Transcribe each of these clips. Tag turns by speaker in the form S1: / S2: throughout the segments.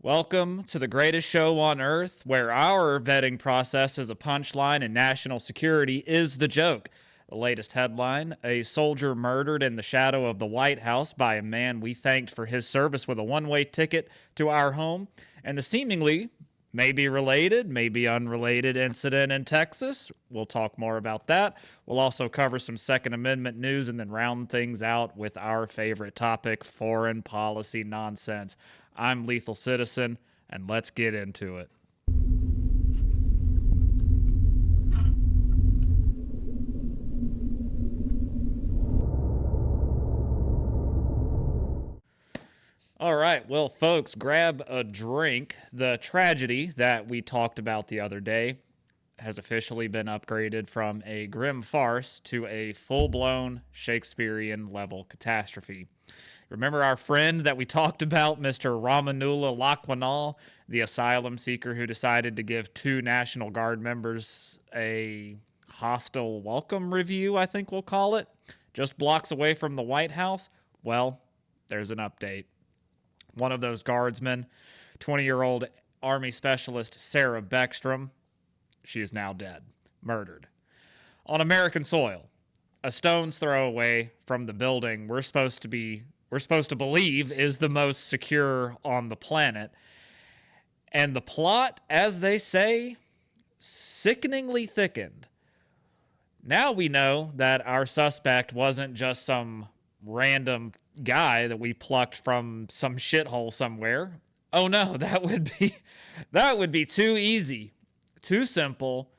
S1: Welcome to the greatest show on earth, where our vetting process is a punchline and national security is the joke. The latest headline: a soldier murdered in the shadow of the White House by a man we thanked for his service with a one-way ticket to our home, and the seemingly maybe related, maybe unrelated incident in Texas. We'll talk more about that. We'll also cover some Second Amendment news and then round things out with our favorite topic, foreign policy nonsense. I'm Lethal Citizen, and let's get into it. All right, well, folks, grab a drink. The tragedy that we talked about the other day has officially been upgraded from a grim farce to a full-blown Shakespearean-level catastrophe. Remember our friend that we talked about, Mr. Rahmanullah Lakanwal, the asylum seeker who decided to give two National Guard members a hostile welcome review, I think we'll call it, just blocks away from the White House? Well, there's an update. One of those guardsmen, 20-year-old Army Specialist Sarah Beckstrom, she is now dead, murdered. On American soil, a stone's throw away from the building we're supposed to believe is the most secure on the planet. And the plot, as they say, sickeningly thickened. Now we know that our suspect wasn't just some random guy that we plucked from some shithole somewhere. Oh no, that would be too easy, too simple,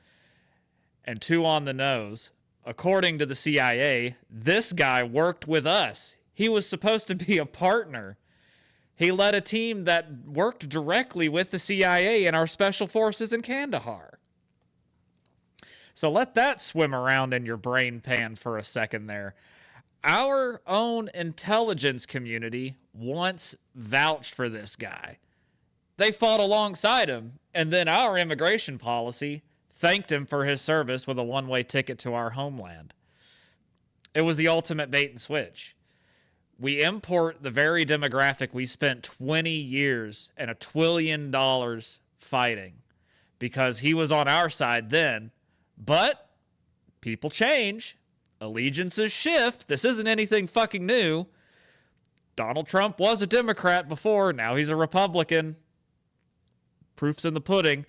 S1: and too on the nose. According to the CIA, this guy worked with us. He was supposed to be a partner. He led a team that worked directly with the CIA and our special forces in Kandahar. So let that swim around in your brain pan for a second there. Our own intelligence community once vouched for this guy. They fought alongside him, and then our immigration policy thanked him for his service with a one-way ticket to our homeland. It was the ultimate bait and switch. We import the very demographic we spent 20 years and $1 trillion fighting because he was on our side then. But people change. Allegiances shift. This isn't anything fucking new. Donald Trump was a Democrat before. Now he's a Republican. Proof's in the pudding.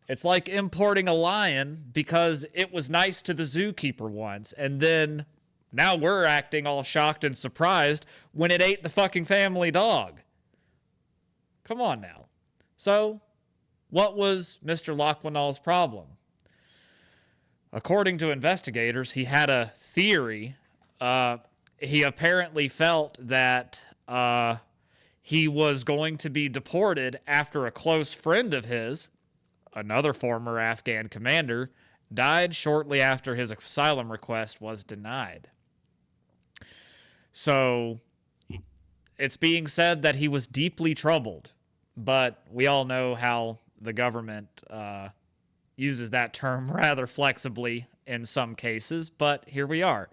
S1: It's like importing a lion because it was nice to the zookeeper once, and then now we're acting all shocked and surprised when it ate the fucking family dog. Come on now. So, what was Mr. Lakanwal's problem? According to investigators, he had a theory. He apparently felt that he was going to be deported after a close friend of his, another former Afghan commander, died shortly after his asylum request was denied. So it's being said that he was deeply troubled, but we all know how the government uses that term rather flexibly in some cases, but here we are.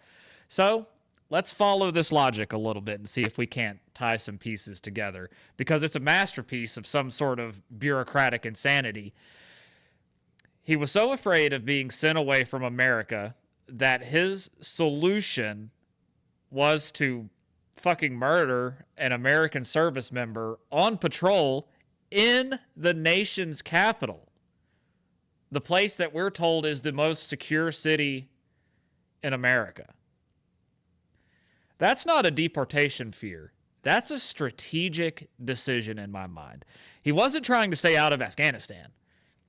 S1: So let's follow this logic a little bit and see if we can't tie some pieces together, because it's a masterpiece of some sort of bureaucratic insanity. He was so afraid of being sent away from America that his solution was to fucking murder an American service member on patrol in the nation's capital. The place that we're told is the most secure city in America. That's not a deportation fear. That's a strategic decision in my mind. He wasn't trying to stay out of Afghanistan.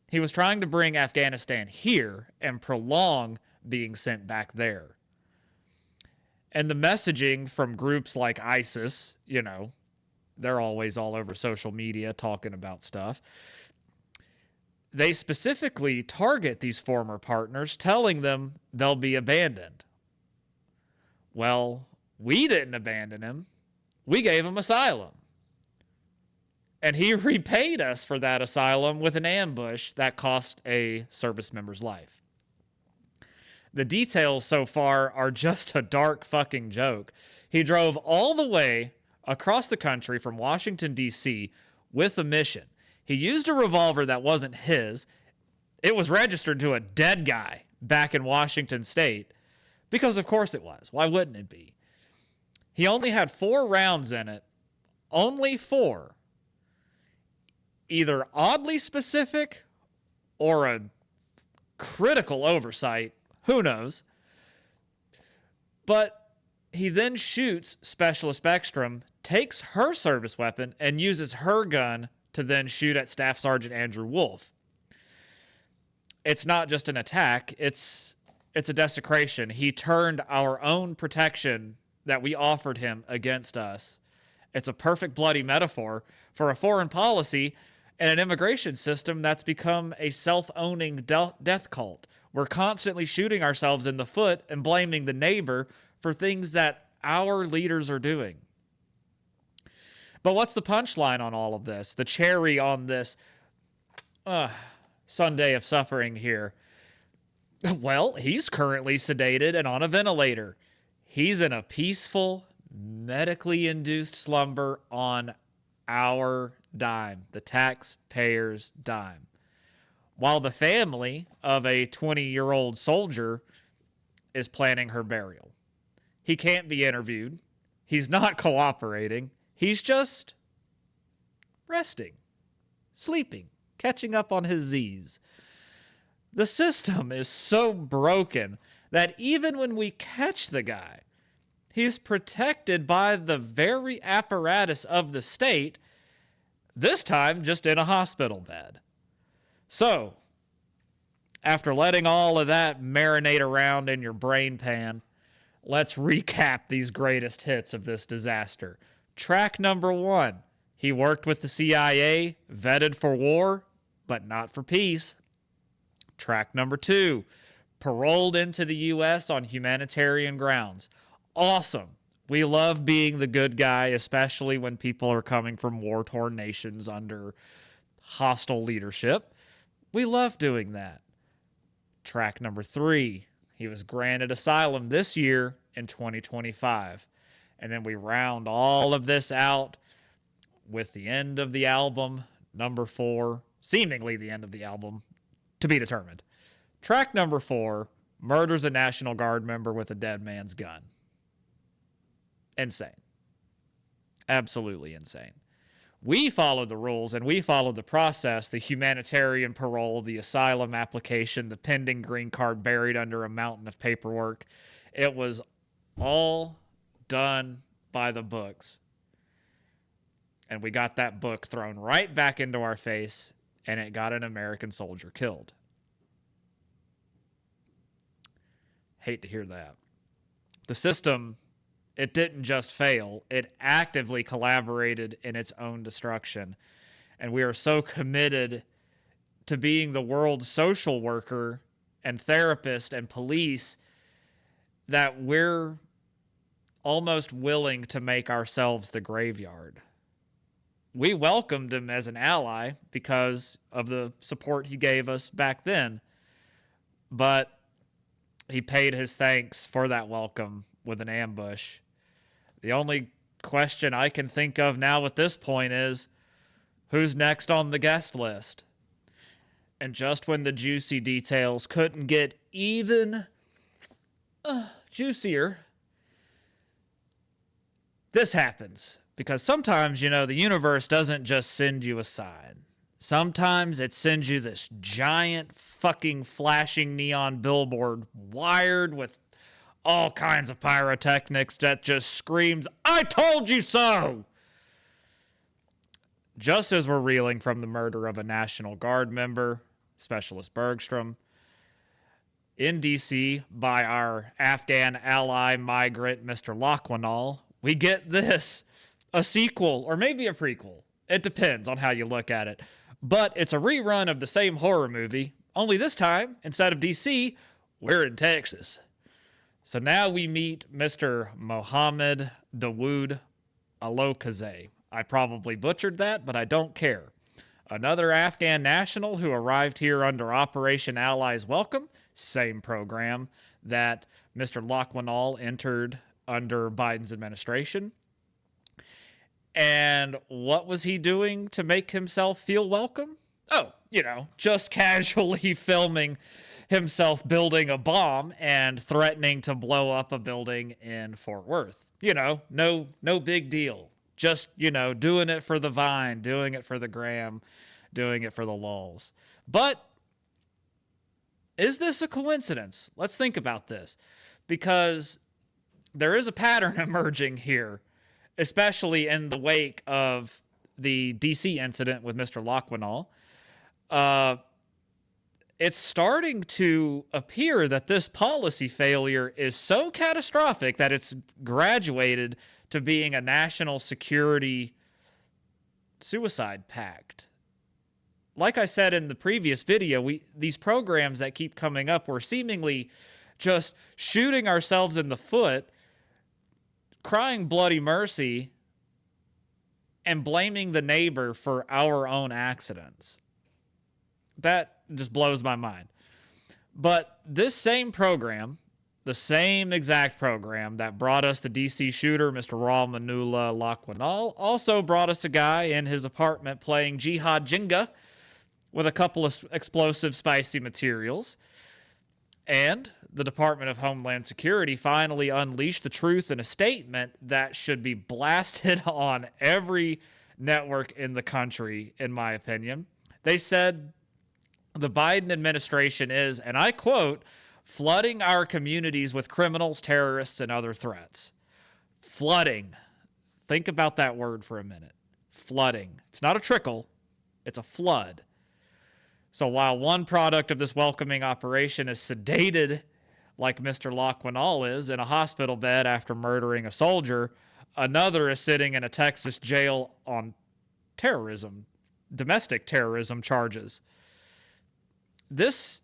S1: He was trying to bring Afghanistan here and prolong being sent back there. And the messaging from groups like ISIS, you know, they're always all over social media talking about stuff. They specifically target these former partners, telling them they'll be abandoned. Well, we didn't abandon him. We gave him asylum. And he repaid us for that asylum with an ambush that cost a service member's life. The details so far are just a dark fucking joke. He drove all the way across the country from Washington, D.C. with a mission. He used a revolver that wasn't his. It was registered to a dead guy back in Washington State, because of course it was. Why wouldn't it be? He only had 4 rounds in it. Only 4. Either oddly specific or a critical oversight. Who knows? But he then shoots Specialist Beckstrom, takes her service weapon, and uses her gun to then shoot at Staff Sergeant Andrew Wolf. It's not just an attack, it's a desecration. He turned our own protection that we offered him against us. It's a perfect bloody metaphor for a foreign policy and an immigration system that's become a self-owning death cult. We're constantly shooting ourselves in the foot and blaming the neighbor for things that our leaders are doing. But what's the punchline on all of this? The cherry on this Sunday of suffering here. Well, he's currently sedated and on a ventilator. He's in a peaceful, medically induced slumber on our dime, the taxpayer's dime. While the family of a 20-year-old soldier is planning her burial. He can't be interviewed. He's not cooperating. He's just resting, sleeping, catching up on his Z's. The system is so broken that even when we catch the guy, he's protected by the very apparatus of the state, this time just in a hospital bed. So, after letting all of that marinate around in your brain pan, let's recap these greatest hits of this disaster. Track number 1, he worked with the CIA, vetted for war, but not for peace. Track number 2, paroled into the U.S. on humanitarian grounds. Awesome. We love being the good guy, especially when people are coming from war-torn nations under hostile leadership. We love doing that. Track number 3, he was granted asylum this year in 2025. And then we round all of this out with the end of the album, number 4, seemingly the end of the album, to be determined. Track number 4, murders a National Guard member with a dead man's gun. Insane. Absolutely insane. We followed the rules and we followed the process, the humanitarian parole, the asylum application, the pending green card buried under a mountain of paperwork. It was all done by the books. And we got that book thrown right back into our face, and it got an American soldier killed. Hate to hear that. The system, it didn't just fail, it actively collaborated in its own destruction. And we are so committed to being the world's social worker and therapist and police that we're almost willing to make ourselves the graveyard. We welcomed him as an ally because of the support he gave us back then, but he paid his thanks for that welcome with an ambush. The only question I can think of now at this point is, who's next on the guest list? And just when the juicy details couldn't get even juicier, this happens. Because sometimes, the universe doesn't just send you a sign. Sometimes it sends you this giant fucking flashing neon billboard wired with all kinds of pyrotechnics that just screams, "I told you so!" Just as we're reeling from the murder of a National Guard member, Specialist Bergstrom, in D.C. by our Afghan ally migrant, Mr. Lakanwal, we get this. A sequel, or maybe a prequel. It depends on how you look at it. But it's a rerun of the same horror movie, only this time, instead of D.C., we're in Texas. So now we meet Mr. Mohammad Dawood Alokozay. I probably butchered that, but I don't care. Another Afghan national who arrived here under Operation Allies Welcome, same program that Mr. Lakanwal entered under Biden's administration. And what was he doing to make himself feel welcome? Oh, just casually filming himself building a bomb and threatening to blow up a building in Fort Worth. No big deal. Just, doing it for the Vine, doing it for the gram, doing it for the lulz. But is this a coincidence? Let's think about this, because there is a pattern emerging here, especially in the wake of the D.C. incident with Mr. Lakanwal. It's starting to appear that this policy failure is so catastrophic that it's graduated to being a national security suicide pact. Like I said in the previous video, these programs that keep coming up, we're seemingly just shooting ourselves in the foot, crying bloody mercy, and blaming the neighbor for our own accidents. That just blows my mind. But this same program, the same exact program that brought us the DC shooter, Mr. Rahmanullah Lakanwal, also brought us a guy in his apartment playing Jihad Jenga with a couple of explosive, spicy materials. And the Department of Homeland Security finally unleashed the truth in a statement that should be blasted on every network in the country, in my opinion. They said the Biden administration is, and I quote, flooding our communities with criminals, terrorists, and other threats. Flooding. Think about that word for a minute. Flooding. It's not a trickle. It's a flood. So while one product of this welcoming operation is sedated, like Mr. Lakanwal is, in a hospital bed after murdering a soldier, another is sitting in a Texas jail on terrorism, domestic terrorism charges. This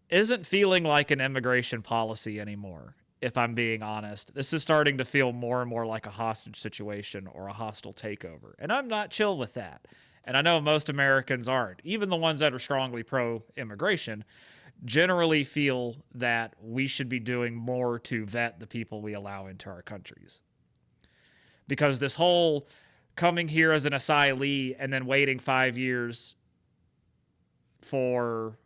S1: isn't feeling like an immigration policy anymore, if I'm being honest. This is starting to feel more and more like a hostage situation or a hostile takeover. And I'm not chill with that. And I know most Americans aren't. Even the ones that are strongly pro-immigration generally feel that we should be doing more to vet the people we allow into our countries. Because this whole coming here as an asylee and then waiting 5 years for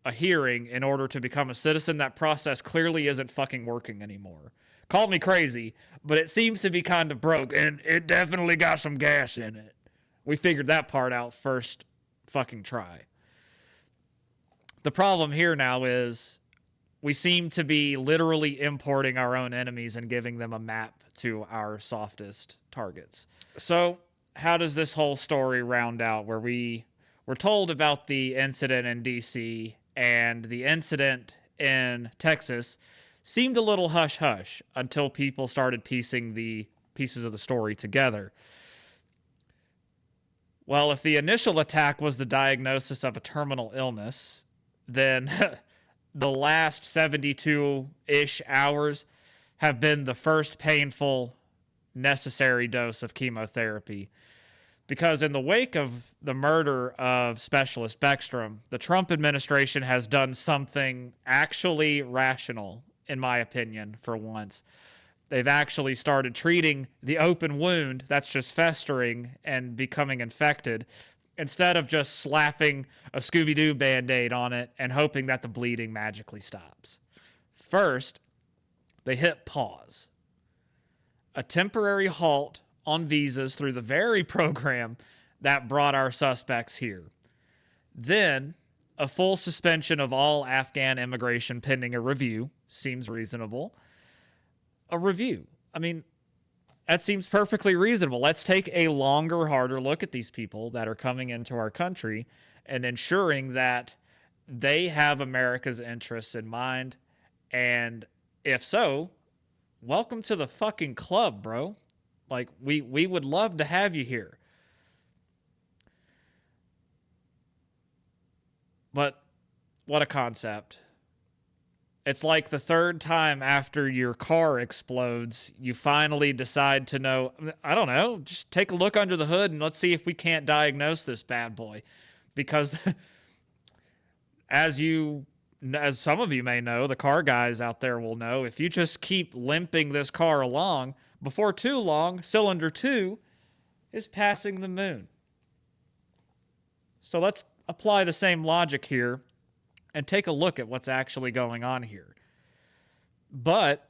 S1: a hearing in order to become a citizen, that process clearly isn't fucking working anymore. Call me crazy, but it seems to be kind of broke, and it definitely got some gas in it. We figured that part out first fucking try. The problem here now is we seem to be literally importing our own enemies and giving them a map to our softest targets. So how does this whole story round out, where we were told about the incident in D.C. and the incident in Texas seemed a little hush-hush until people started piecing the pieces of the story together. Well, if the initial attack was the diagnosis of a terminal illness, then the last 72-ish hours have been the first painful, necessary dose of chemotherapy. Because in the wake of the murder of Specialist Beckstrom, the Trump administration has done something actually rational, in my opinion, for once. They've actually started treating the open wound that's just festering and becoming infected, instead of just slapping a Scooby-Doo Band-Aid on it and hoping that the bleeding magically stops. First, they hit pause. A temporary halt on visas through the very program that brought our suspects here. Then, a full suspension of all Afghan immigration pending a review. Seems reasonable. A review. I mean, that seems perfectly reasonable. Let's take a longer, harder look at these people that are coming into our country and ensuring that they have America's interests in mind. And if so, welcome to the fucking club, bro. Like, we would love to have you here. But what a concept. It's like the third time after your car explodes, you finally decide to know, I don't know, just take a look under the hood and let's see if we can't diagnose this bad boy. Because as some of you may know, the car guys out there will know, if you just keep limping this car along, before too long, cylinder 2 is passing the moon. So let's apply the same logic here and take a look at what's actually going on here. But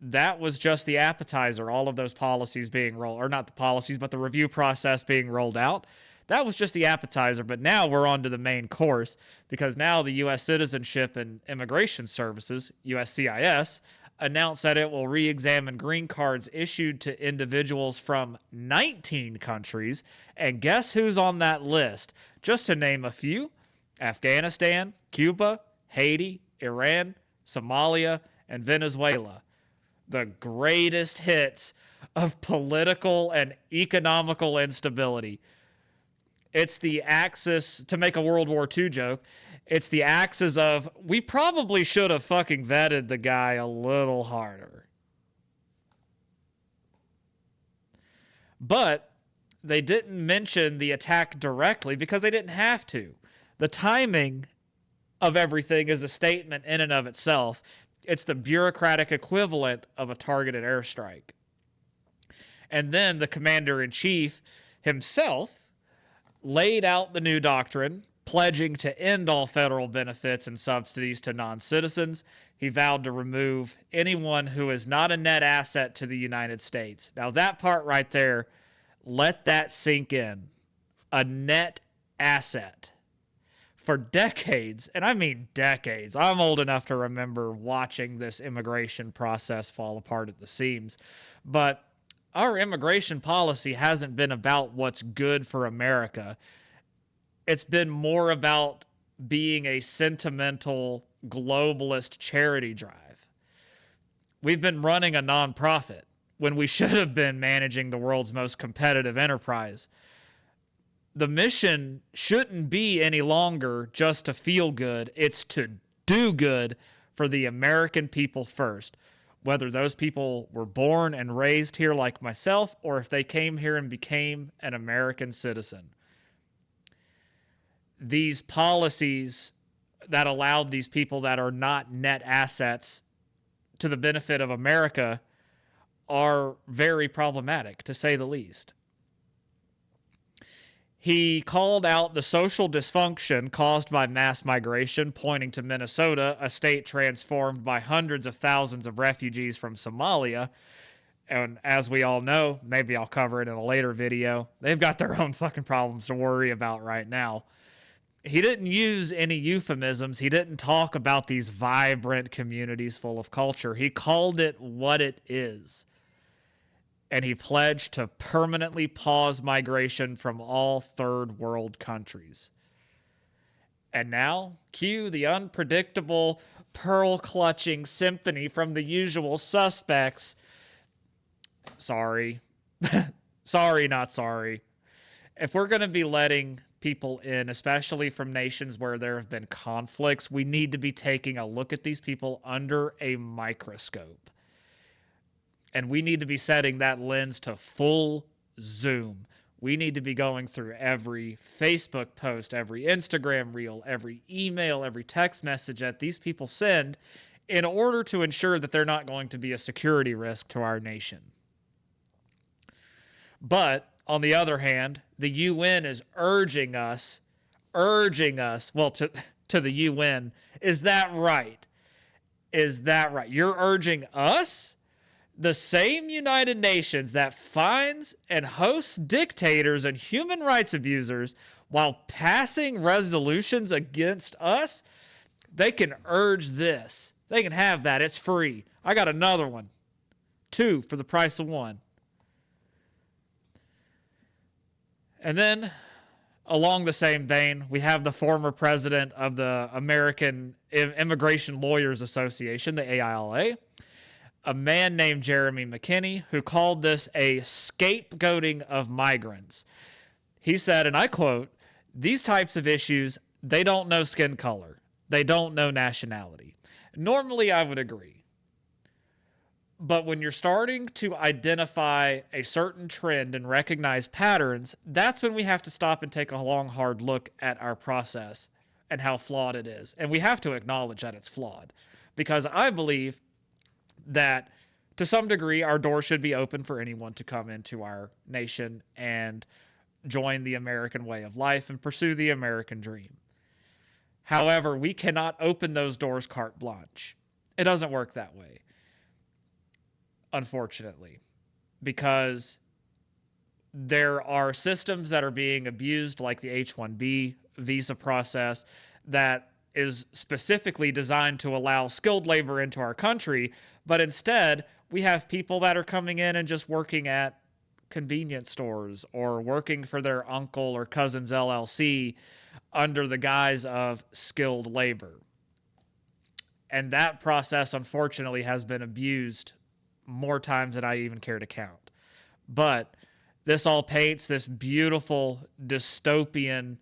S1: that was just the appetizer, all of those policies being rolled, or not the policies, but the review process being rolled out. That was just the appetizer, but now we're on to the main course, because now the U.S. Citizenship and Immigration Services, USCIS, announced that it will re-examine green cards issued to individuals from 19 countries. And guess who's on that list? Just to name a few: Afghanistan, Cuba, Haiti, Iran, Somalia, and Venezuela. The greatest hits of political and economical instability. It's the axis, to make a World War II joke, it's the axis of, we probably should have fucking vetted the guy a little harder. But they didn't mention the attack directly because they didn't have to. The timing of everything is a statement in and of itself. It's the bureaucratic equivalent of a targeted airstrike. And then the commander-in-chief himself laid out the new doctrine, pledging to end all federal benefits and subsidies to non-citizens. He vowed to remove anyone who is not a net asset to the United States. Now, that part right there, let that sink in. A net asset. For decades, and I mean decades, I'm old enough to remember watching this immigration process fall apart at the seams, but our immigration policy hasn't been about what's good for America. It's been more about being a sentimental globalist charity drive. We've been running a nonprofit when we should have been managing the world's most competitive enterprise. The mission shouldn't be any longer just to feel good. It's to do good for the American people first. Whether those people were born and raised here like myself, or if they came here and became an American citizen. These policies that allowed these people that are not net assets to the benefit of America are very problematic, to say the least. He called out the social dysfunction caused by mass migration, pointing to Minnesota, a state transformed by hundreds of thousands of refugees from Somalia. And as we all know, maybe I'll cover it in a later video, they've got their own fucking problems to worry about right now. He didn't use any euphemisms. He didn't talk about these vibrant communities full of culture. He called it what it is. And he pledged to permanently pause migration from all third world countries. And now, cue the unpredictable, pearl-clutching symphony from the usual suspects. Sorry. Sorry, not sorry. If we're going to be letting people in, especially from nations where there have been conflicts, we need to be taking a look at these people under a microscope. And we need to be setting that lens to full zoom. We need to be going through every Facebook post, every Instagram reel, every email, every text message that these people send in order to ensure that they're not going to be a security risk to our nation. But on the other hand, the UN is urging us, well, to the UN, is that right? Is that right? You're urging us? The same United Nations that finds and hosts dictators and human rights abusers while passing resolutions against us, they can urge this. They can have that. It's free. I got another one. 2 for the price of 1. And then, along the same vein, we have the former president of the American Immigration Lawyers Association, the AILA, a man named Jeremy McKinney, who called this a scapegoating of migrants. He said, and I quote, "These types of issues, they don't know skin color. They don't know nationality." Normally, I would agree. But when you're starting to identify a certain trend and recognize patterns, that's when we have to stop and take a long, hard look at our process and how flawed it is. And we have to acknowledge that it's flawed. Because I believe that to some degree, our door should be open for anyone to come into our nation and join the American way of life and pursue the American dream. However, we cannot open those doors carte blanche. It doesn't work that way, unfortunately, because there are systems that are being abused, like the H-1B visa process that is specifically designed to allow skilled labor into our country, but instead we have people that are coming in and just working at convenience stores or working for their uncle or cousin's LLC under the guise of skilled labor. And that process, unfortunately, has been abused more times than I even care to count. But this all paints this beautiful, dystopian,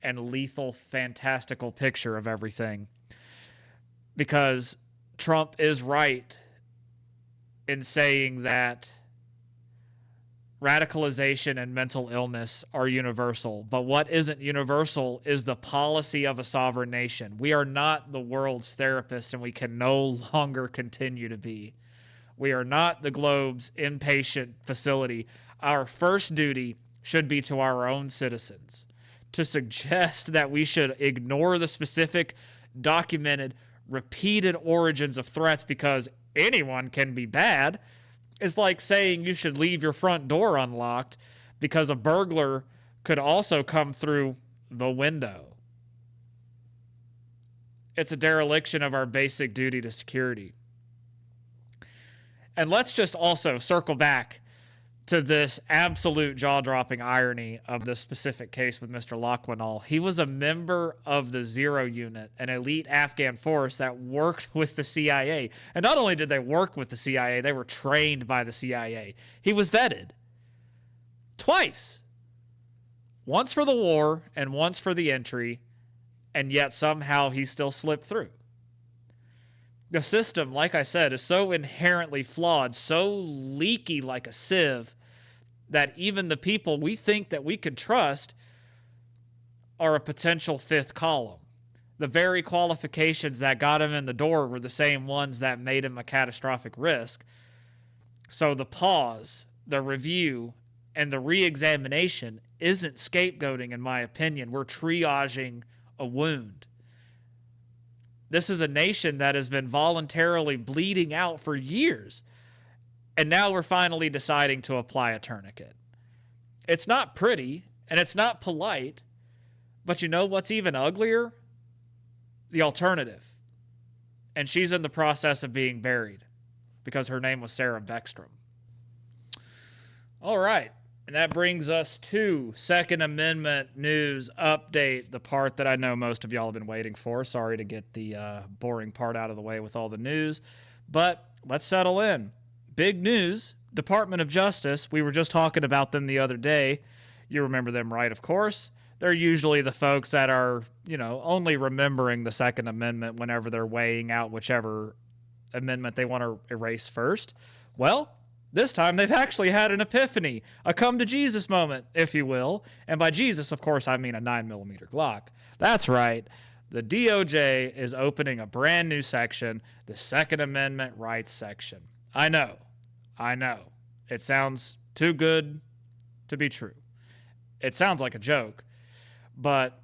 S1: and lethal, fantastical picture of everything. Because Trump is right in saying that radicalization and mental illness are universal. But what isn't universal is the policy of a sovereign nation. We are not the world's therapist, and we can no longer continue to be. We are not the globe's inpatient facility. Our first duty should be to our own citizens. To suggest that we should ignore the specific, documented, repeated origins of threats because anyone can be bad is like saying you should leave your front door unlocked because a burglar could also come through the window. It's a dereliction of our basic duty to security. And let's just also circle back to this absolute jaw-dropping irony of this specific case with Mr. Lakanwal. He was a member of the Zero Unit, an elite Afghan force that worked with the CIA. And not only did they work with the CIA, they were trained by the CIA. He was vetted twice. Once for the war and once for the entry, and yet somehow he still slipped through. The system, like I said, is so inherently flawed, so leaky like a sieve, that even the people we think that we could trust are a potential fifth column. The very qualifications that got him in the door were the same ones that made him a catastrophic risk. So the pause, the review, and the re-examination isn't scapegoating, in my opinion. We're triaging a wound. This is a nation that has been voluntarily bleeding out for years. And now we're finally deciding to apply a tourniquet. It's not pretty and it's not polite, but you know what's even uglier? The alternative. And she's in the process of being buried because her name was Sarah Beckstrom. All right. And that brings us to Second Amendment news update, the part that I know most of y'all have been waiting for. Sorry to get the boring part out of the way with all the news, but let's settle in. Big news, Department of Justice. We were just talking about them the other day. You remember them, right? Of course. They're usually the folks that are, only remembering the Second Amendment whenever they're weighing out whichever amendment they want to erase first. Well, this time they've actually had an epiphany, a come to Jesus moment, if you will. And by Jesus, of course, I mean a 9mm Glock. That's right. The DOJ is opening a brand new section, the Second Amendment rights section. I know. It sounds too good to be true. It sounds like a joke, but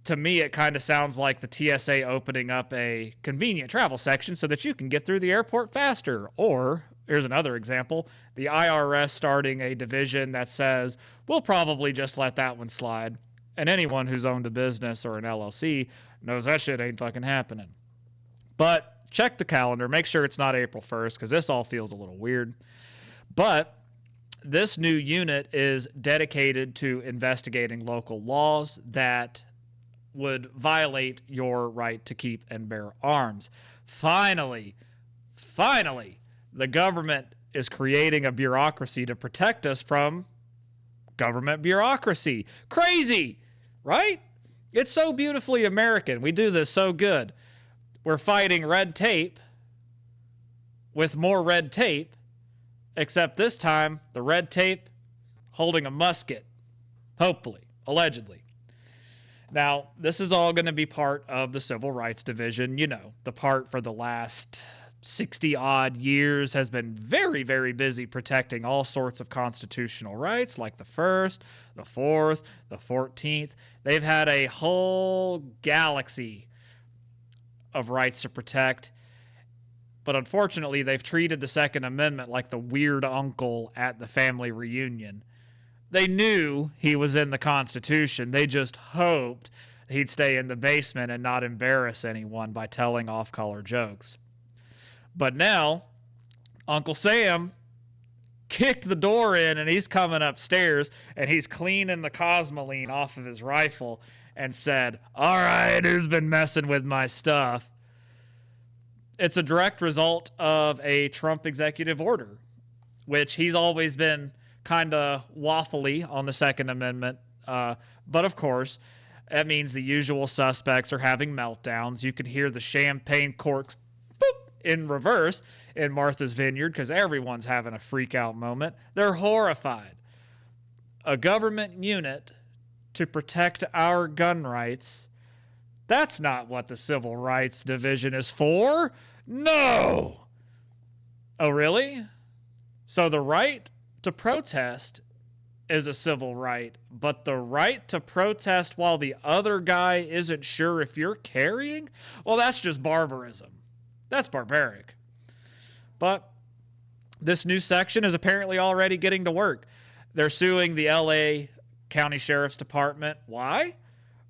S1: to me, it kind of sounds like the TSA opening up a convenient travel section so that you can get through the airport faster. Or, here's another example, the IRS starting a division that says, we'll probably just let that one slide. And anyone who's owned a business or an LLC knows that shit ain't fucking happening. But check the calendar. Make sure it's not April 1st because this all feels a little weird. But this new unit is dedicated to investigating local laws that would violate your right to keep and bear arms. Finally, the government is creating a bureaucracy to protect us from government bureaucracy. Crazy, right? It's so beautifully American. We do this so good. We're fighting red tape with more red tape, except this time the red tape holding a musket, hopefully, allegedly. Now, this is all going to be part of the Civil Rights Division, the part for the last 60 odd years has been very, very busy protecting all sorts of constitutional rights, like the 1st, the 4th, the 14th. They've had a whole galaxy of rights to protect. But unfortunately, they've treated the Second Amendment like the weird uncle at the family reunion. They knew he was in the Constitution. They just hoped he'd stay in the basement and not embarrass anyone by telling off-color jokes. But now, Uncle Sam kicked the door in and he's coming upstairs and he's cleaning the Cosmoline off of his rifle and said, "All right, who's been messing with my stuff?" It's a direct result of a Trump executive order, which he's always been kind of waffly on the Second Amendment. But of course, that means the usual suspects are having meltdowns. You can hear the champagne corks in reverse in Martha's Vineyard because everyone's having a freak out moment. They're horrified. A government unit to protect our gun rights, that's not what the Civil Rights Division is for. No! Oh, really? So the right to protest is a civil right, but the right to protest while the other guy isn't sure if you're carrying? Well, that's just barbarism. That's barbaric. But this new section is apparently already getting to work. They're suing the LA County Sheriff's Department. Why?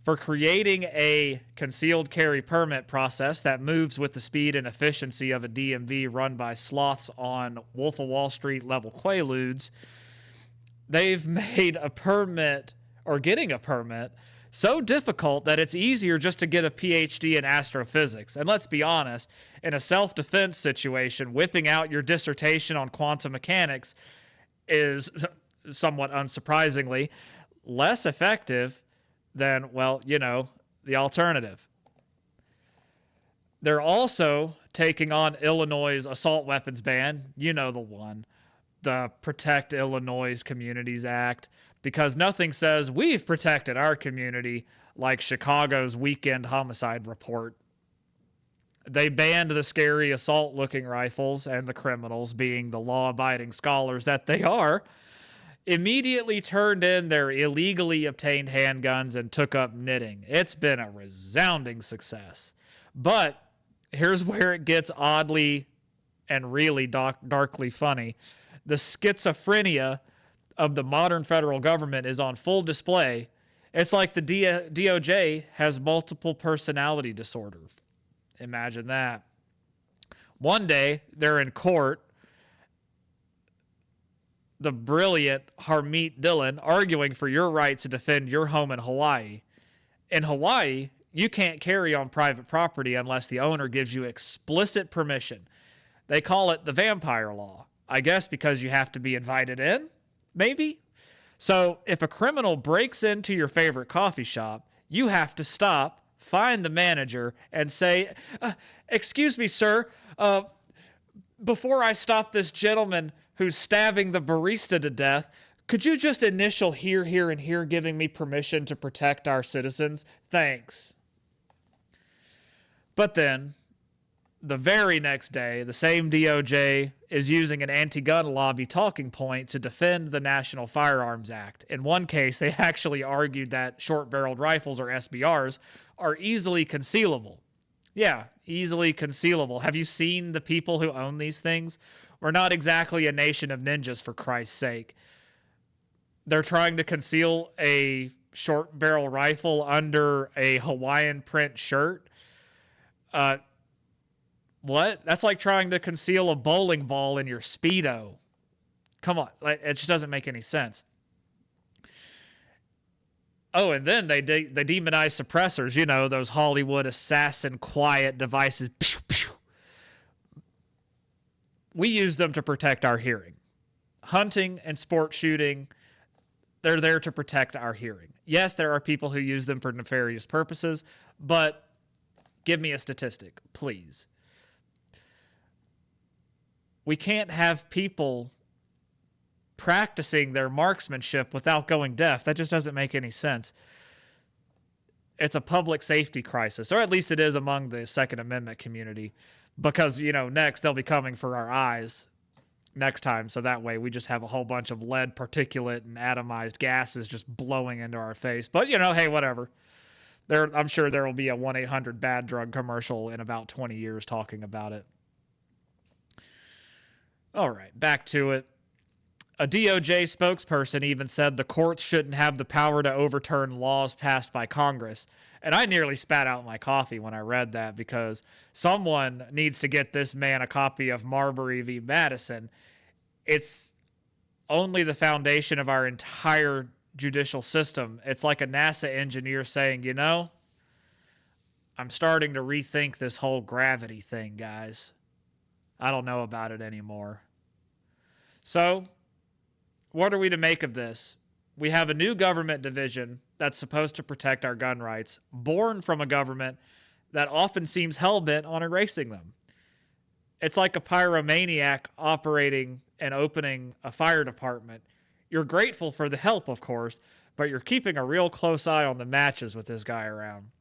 S1: For creating a concealed carry permit process that moves with the speed and efficiency of a DMV run by sloths on Wolf of Wall Street level Quaaludes. They've made a permit, or getting a permit, so difficult that it's easier just to get a PhD in astrophysics. And let's be honest, in a self-defense situation, whipping out your dissertation on quantum mechanics is, somewhat unsurprisingly, less effective than, well, you know, the alternative. They're also taking on Illinois' assault weapons ban, you know the one, the Protect Illinois Communities Act, because nothing says we've protected our community like Chicago's weekend homicide report. They banned the scary assault-looking rifles, and the criminals, being the law-abiding scholars that they are, immediately turned in their illegally obtained handguns and took up knitting. It's been a resounding success. But here's where it gets oddly and really darkly funny. The schizophrenia of the modern federal government is on full display. It's like the DOJ has multiple personality disorder. Imagine that. One day, they're in court, the brilliant Harmeet Dillon arguing for your right to defend your home in Hawaii. In Hawaii, you can't carry on private property unless the owner gives you explicit permission. They call it the vampire law. I guess because you have to be invited in, maybe? So if a criminal breaks into your favorite coffee shop, you have to stop, find the manager, and say, "Excuse me, sir, before I stop this gentleman who's stabbing the barista to death, could you just initial here, here, and here, giving me permission to protect our citizens? Thanks." But then, the very next day, the same DOJ is using an anti-gun lobby talking point to defend the National Firearms Act. In one case, they actually argued that short-barreled rifles, or SBRs, are easily concealable. Yeah, easily concealable. Have you seen the people who own these things? We're not exactly a nation of ninjas, for Christ's sake. They're trying to conceal a short-barrel rifle under a Hawaiian print shirt. What? That's like trying to conceal a bowling ball in your Speedo. Come on. It just doesn't make any sense. Oh, and then they demonize suppressors. You know, those Hollywood assassin quiet devices. Pew, pew. We use them to protect our hearing. Hunting and sport shooting, they're there to protect our hearing. Yes, there are people who use them for nefarious purposes, but give me a statistic, please. We can't have people practicing their marksmanship without going deaf. That just doesn't make any sense. It's a public safety crisis, or at least it is among the Second Amendment community. because, next they'll be coming for our eyes next time. So that way we just have a whole bunch of lead particulate and atomized gases just blowing into our face. But, hey, whatever. I'm sure there will be a 1-800-BAD-DRUG commercial in about 20 years talking about it. All right, back to it. A DOJ spokesperson even said the courts shouldn't have the power to overturn laws passed by Congress. And I nearly spat out my coffee when I read that, because someone needs to get this man a copy of Marbury v. Madison. It's only the foundation of our entire judicial system. It's like a NASA engineer saying, I'm starting to rethink this whole gravity thing, guys. I don't know about it anymore. So, what are we to make of this? We have a new government division that's supposed to protect our gun rights, born from a government that often seems hell-bent on erasing them. It's like a pyromaniac operating and opening a fire department. You're grateful for the help, of course, but you're keeping a real close eye on the matches with this guy around.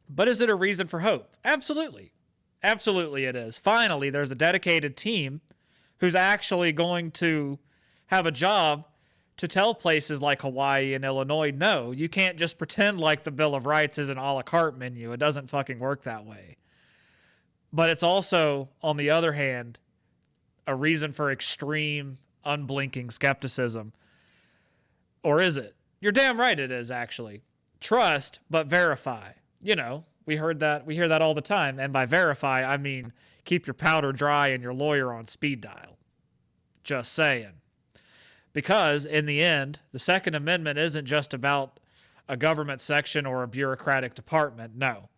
S1: But is it a reason for hope? Absolutely. Absolutely it is. Finally, there's a dedicated team who's actually going to have a job to tell places like Hawaii and Illinois, no, you can't just pretend like the Bill of Rights is an a la carte menu. It doesn't fucking work that way. But it's also, on the other hand, a reason for extreme, unblinking skepticism. Or is it? You're damn right it is, actually. Trust, but verify. We hear that all the time. And by verify, I mean keep your powder dry and your lawyer on speed dial. Just saying. Because in the end, the Second Amendment isn't just about a government section or a bureaucratic department. No.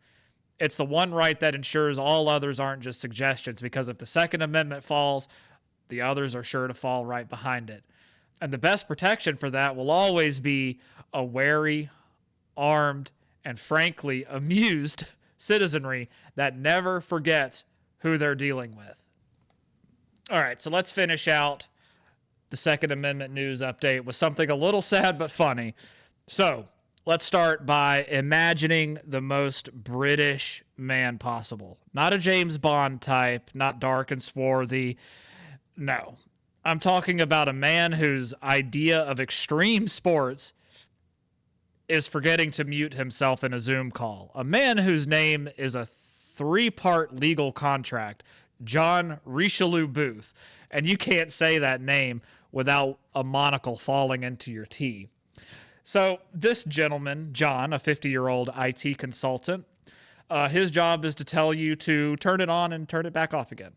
S1: It's the one right that ensures all others aren't just suggestions, because if the Second Amendment falls, the others are sure to fall right behind it. And the best protection for that will always be a wary, armed, and frankly amused citizenry that never forgets who they're dealing with. All right, so let's finish out the Second Amendment news update with something a little sad but funny. So let's start by imagining the most British man possible. Not a James Bond type, not dark and swarthy. No. I'm talking about a man whose idea of extreme sports is forgetting to mute himself in a Zoom call. A man whose name is a 3-part legal contract, John Richelieu Booth. And you can't say that name without a monocle falling into your tea. So this gentleman, John, a 50-year-old IT consultant, his job is to tell you to turn it on and turn it back off again.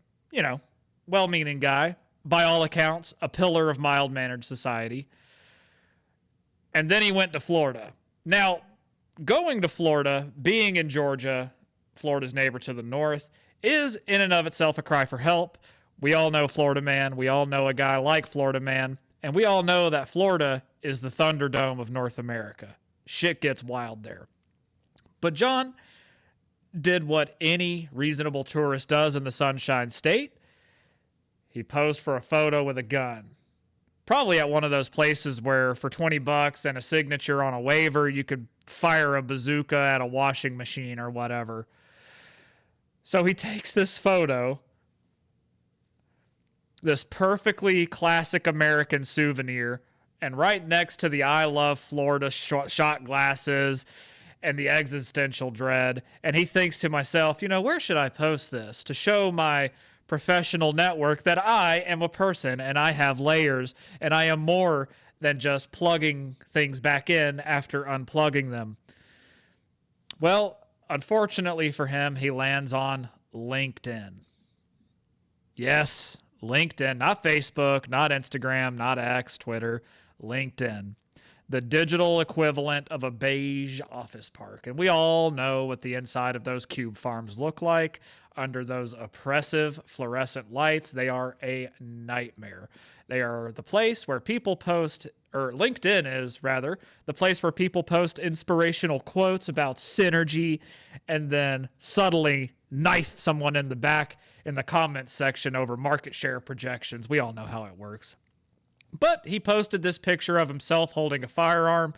S1: Well-meaning guy. By all accounts, a pillar of mild-mannered society. And then he went to Florida. Now, going to Florida, being in Georgia, Florida's neighbor to the north, is in and of itself a cry for help. We all know Florida Man. We all know a guy like Florida Man. And we all know that Florida is the Thunderdome of North America. Shit gets wild there. But John did what any reasonable tourist does in the Sunshine State. He posed for a photo with a gun. Probably at one of those places where for $20 and a signature on a waiver, you could fire a bazooka at a washing machine or whatever. So he takes this photo, this perfectly classic American souvenir, and right next to the I Love Florida shot glasses and the existential dread. And he thinks to myself, where should I post this to show my professional network that I am a person and I have layers and I am more than just plugging things back in after unplugging them? Well, unfortunately for him, he lands on LinkedIn. Yes, LinkedIn, not Facebook, not Instagram, not X, Twitter, LinkedIn. The digital equivalent of a beige office park. And we all know what the inside of those cube farms look like under those oppressive fluorescent lights. They are a nightmare. They are the place where people post, or LinkedIn is rather, the place where people post inspirational quotes about synergy and then subtly knife someone in the back in the comments section over market share projections. We all know how it works. But he posted this picture of himself holding a firearm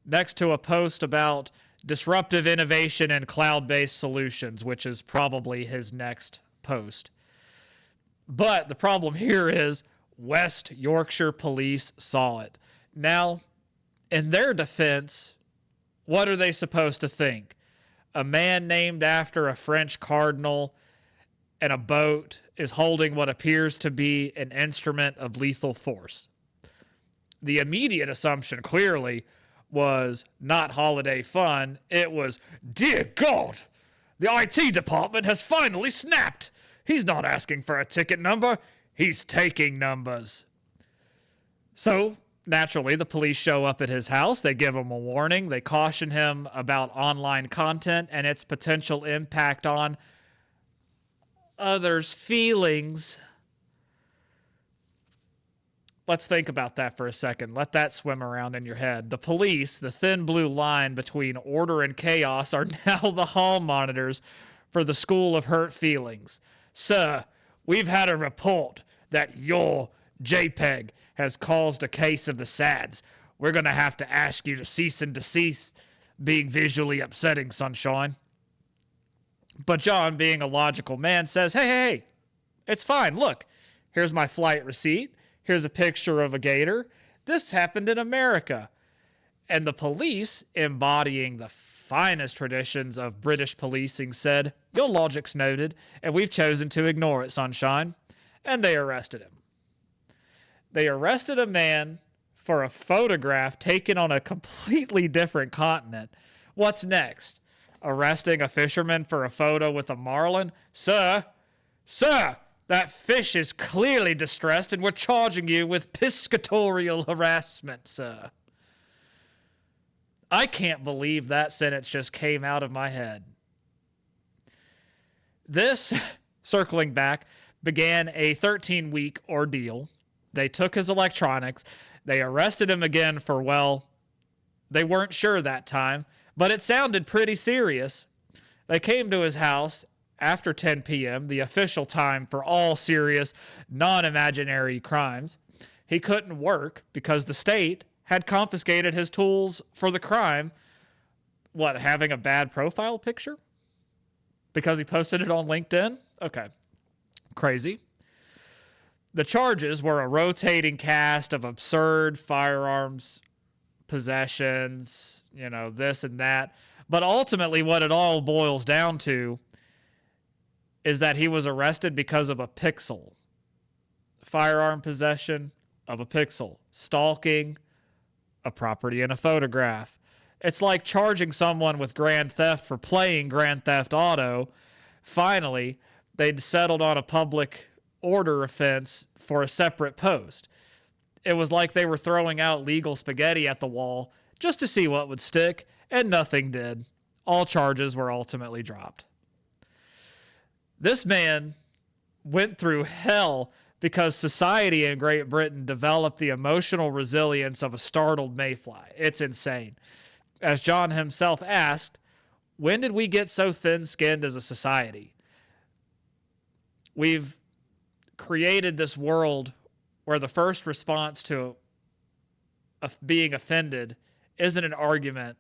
S1: next to a post about disruptive innovation and cloud-based solutions, which is probably his next post. But the problem here is West Yorkshire police saw it. Now, in their defense, what are they supposed to think? A man named after a French cardinal and a boat is holding what appears to be an instrument of lethal force. The immediate assumption clearly was not holiday fun. It was, dear God, the IT department has finally snapped. He's not asking for a ticket number. He's taking numbers. So, naturally, the police show up at his house. They give him a warning. They caution him about online content and its potential impact on others' feelings. Let's think about that for a second. Let that swim around in your head. The police, the thin blue line between order and chaos, are now the hall monitors for the School of Hurt Feelings. Sir, we've had a report that your JPEG has caused a case of the SADS. We're going to have to ask you to cease and desist being visually upsetting, sunshine. But John, being a logical man, says, hey, it's fine. Look, here's my flight receipt. Here's a picture of a gator. This happened in America. And the police, embodying the finest traditions of British policing, said, your logic's noted, and we've chosen to ignore it, sunshine. And they arrested him. They arrested a man for a photograph taken on a completely different continent. What's next? Arresting a fisherman for a photo with a marlin? Sir, that fish is clearly distressed and we're charging you with piscatorial harassment, sir. I can't believe that sentence just came out of my head. This, circling back, began a 13-week ordeal. They took his electronics. They arrested him again for, well, they weren't sure that time, but it sounded pretty serious. They came to his house after 10 p.m., the official time for all serious, non-imaginary crimes. He couldn't work because the state had confiscated his tools for the crime. What, having a bad profile picture? Because he posted it on LinkedIn? Okay. Crazy. The charges were a rotating cast of absurd firearms possessions, this and that. But ultimately, what it all boils down to is that he was arrested because of a pixel. Firearm possession of a pixel. Stalking a property in a photograph. It's like charging someone with grand theft for playing Grand Theft Auto. Finally, they'd settled on a public order offense for a separate post. It was like they were throwing out legal spaghetti at the wall just to see what would stick, and nothing did. All charges were ultimately dropped. This man went through hell because society in Great Britain developed the emotional resilience of a startled mayfly. It's insane. As John himself asked, when did we get so thin-skinned as a society? We've created this world where the first response to being offended isn't an argument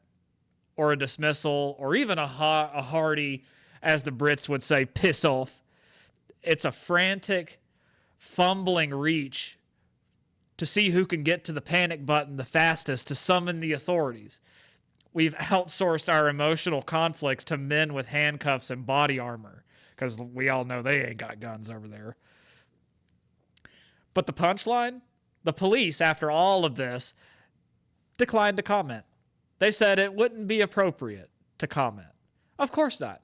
S1: or a dismissal or even a hearty, as the Brits would say, piss off. It's a frantic, fumbling reach to see who can get to the panic button the fastest to summon the authorities. We've outsourced our emotional conflicts to men with handcuffs and body armor, because we all know they ain't got guns over there. But the punchline? The police, after all of this, declined to comment. They said it wouldn't be appropriate to comment. Of course not.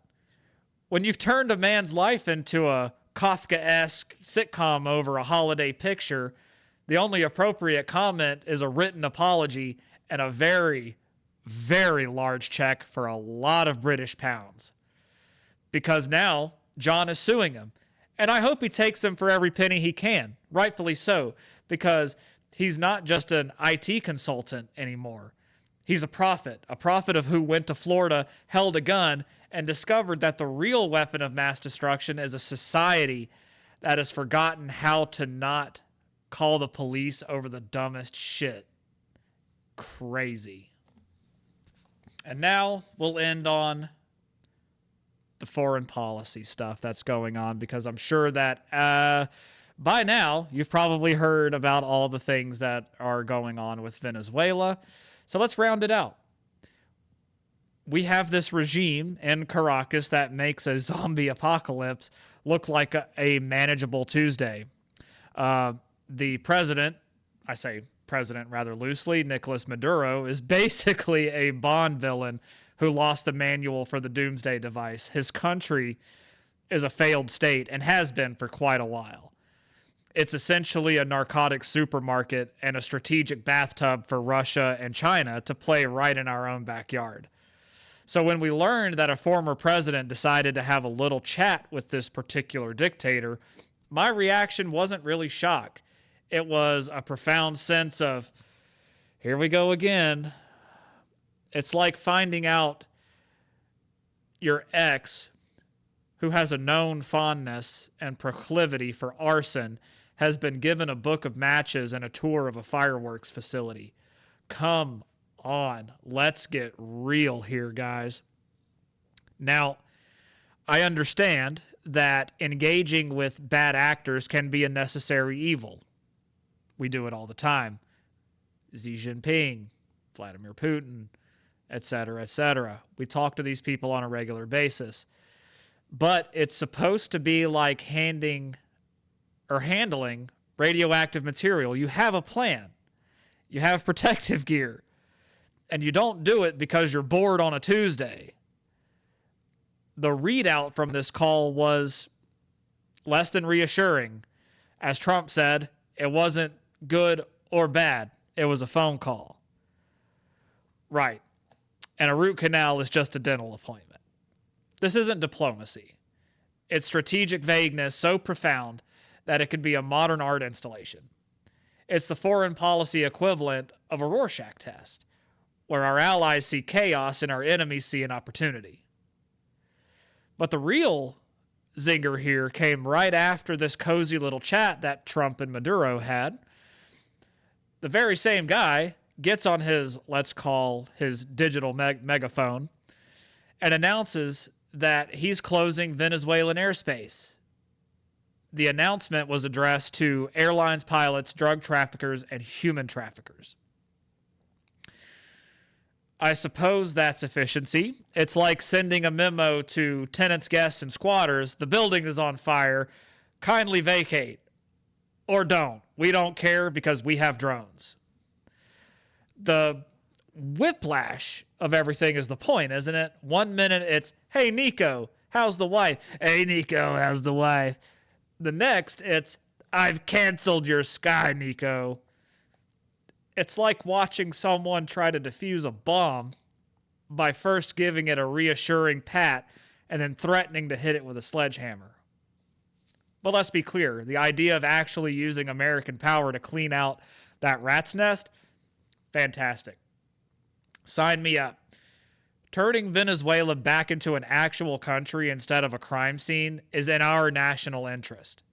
S1: When you've turned a man's life into a Kafkaesque sitcom over a holiday picture, the only appropriate comment is a written apology and a very, very large check for a lot of British pounds. Because now John is suing him. And I hope he takes them for every penny he can, rightfully so, because he's not just an IT consultant anymore. He's a prophet of who went to Florida, held a gun, and discovered that the real weapon of mass destruction is a society that has forgotten how to not call the police over the dumbest shit. Crazy. And now we'll end on the foreign policy stuff that's going on, because I'm sure that by now you've probably heard about all the things that are going on with Venezuela. So let's round it out. We have this regime in Caracas that makes a zombie apocalypse look like a manageable Tuesday. The president, I say president rather loosely, Nicolas Maduro, is basically a Bond villain who lost the manual for the doomsday device. His country is a failed state and has been for quite a while. It's essentially a narcotics supermarket and a strategic bathtub for Russia and China to play right in our own backyard. So when we learned that a former president decided to have a little chat with this particular dictator, my reaction wasn't really shock. It was a profound sense of, here we go again. It's like finding out your ex, who has a known fondness and proclivity for arson, has been given a book of matches and a tour of a fireworks facility. Come on, let's get real here, guys. Now, I understand that engaging with bad actors can be a necessary evil. We do it all the time. Xi Jinping, Vladimir Putin, etc., etc. We talk to these people on a regular basis. But it's supposed to be like handling radioactive material. You have a plan. You have protective gear. And you don't do it because you're bored on a Tuesday. The readout from this call was less than reassuring. As Trump said, it wasn't good or bad. It was a phone call. Right. And a root canal is just a dental appointment. This isn't diplomacy. It's strategic vagueness so profound that it could be a modern art installation. It's the foreign policy equivalent of a Rorschach test, where our allies see chaos and our enemies see an opportunity. But the real zinger here came right after this cozy little chat that Trump and Maduro had. The very same guy gets on his, let's call his digital megaphone, and announces that he's closing Venezuelan airspace. The announcement was addressed to airlines, pilots, drug traffickers, and human traffickers. I suppose that's efficiency. It's like sending a memo to tenants, guests, and squatters. The building is on fire. Kindly vacate. Or don't. We don't care because we have drones. The whiplash of everything is the point, isn't it? 1 minute it's, hey, Nico, how's the wife? Hey, Nico, how's the wife? The next it's, I've canceled your sky, Nico. It's like watching someone try to defuse a bomb by first giving it a reassuring pat and then threatening to hit it with a sledgehammer. But let's be clear, the idea of actually using American power to clean out that rat's nest, fantastic. Sign me up. Turning Venezuela back into an actual country instead of a crime scene is in our national interest.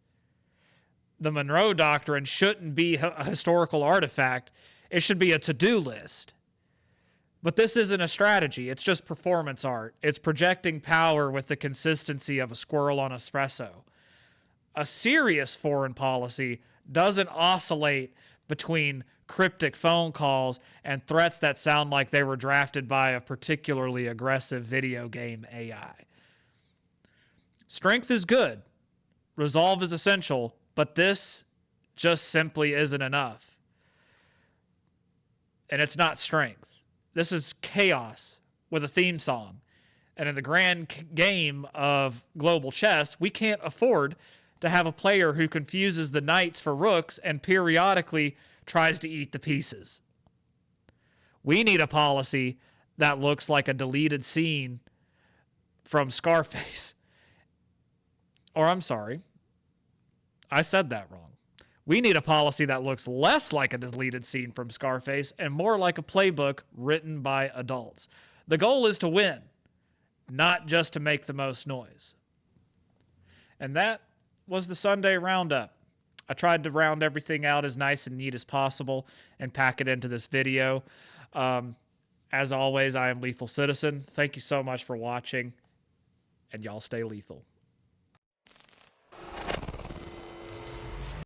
S1: The Monroe Doctrine shouldn't be a historical artifact. It should be a to-do list. But this isn't a strategy. It's just performance art. It's projecting power with the consistency of a squirrel on espresso. A serious foreign policy doesn't oscillate between cryptic phone calls and threats that sound like they were drafted by a particularly aggressive video game AI. Strength is good. Resolve is essential. But this just simply isn't enough. And it's not strength. This is chaos with a theme song. And in the grand game of global chess, we can't afford to have a player who confuses the knights for rooks and periodically tries to eat the pieces. We need a policy that looks like a deleted scene from Scarface. Or I'm sorry, I said that wrong. We need a policy that looks less like a deleted scene from Scarface and more like a playbook written by adults. The goal is to win, not just to make the most noise. And that was the Sunday Roundup. I tried to round everything out as nice and neat as possible and pack it into this video. As always, I am Lethal Citizen. Thank you so much for watching, and y'all stay lethal.